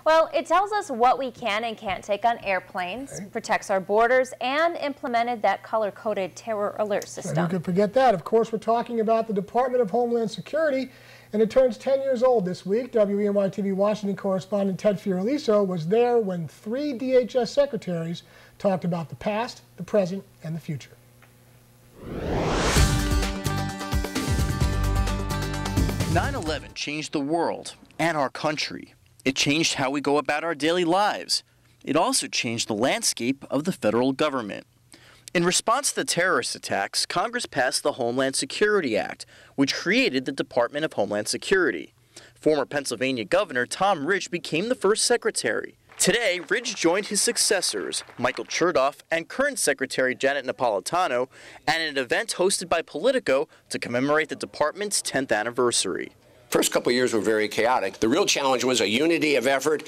Well, it tells us what we can and can't take on airplanes, protects our borders, and implemented that color-coded terror alert system. Who could forget that? Of course, we're talking about the Department of Homeland Security, and it turns 10 years old this week. WENY-TV Washington correspondent Ted Fioraliso was there when 3 DHS secretaries talked about the past, the present, and the future. 9/11 changed the world and our country. It changed how we go about our daily lives. It also changed the landscape of the federal government. In response to the terrorist attacks, Congress passed the Homeland Security Act, which created the Department of Homeland Security. Former Pennsylvania Governor Tom Ridge became the first secretary. Today, Ridge joined his successors, Michael Chertoff and current Secretary Janet Napolitano, at an event hosted by Politico to commemorate the department's 10th anniversary. First couple of years were very chaotic. The real challenge was a unity of effort,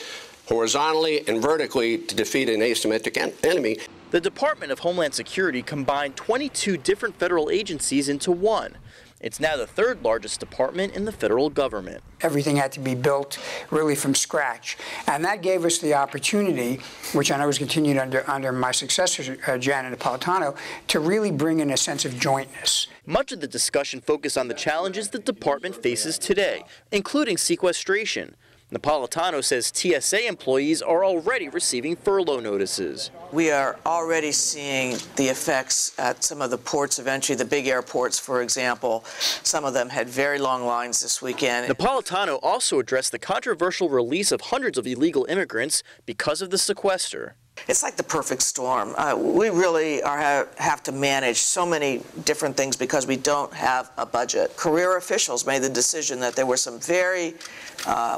horizontally and vertically, to defeat an asymmetric enemy. The Department of Homeland Security combined 22 different federal agencies into one. It's now the third largest department in the federal government. Everything had to be built really from scratch. And that gave us the opportunity, which I know was continued under my successor, Janet Napolitano, to really bring in a sense of jointness. Much of the discussion focused on the challenges the department faces today, including sequestration. Napolitano says TSA employees are already receiving furlough notices. We are already seeing the effects at some of the ports of entry, the big airports, for example. Some of them had very long lines this weekend. Napolitano also addressed the controversial release of hundreds of illegal immigrants because of the sequester. It's like the perfect storm. We really have to manage so many different things because we don't have a budget. Career officials made the decision that there were some very,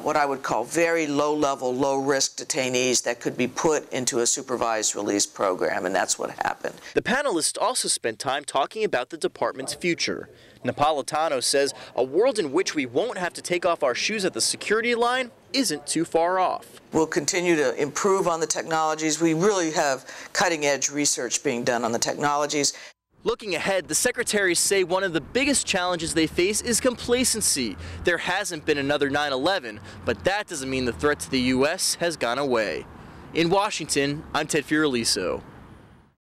what I would call very low-level, low-risk detainees that could be put into a supervised release program, and that's what happened. The panelists also spent time talking about the department's future. Napolitano says a world in which we won't have to take off our shoes at the security line isn't too far off. We'll continue to improve on the technologies. We really have cutting-edge research being done on the technologies. Looking ahead, the secretaries say one of the biggest challenges they face is complacency. There hasn't been another 9/11, but that doesn't mean the threat to the U.S. has gone away. In Washington, I'm Ted Fioraliso.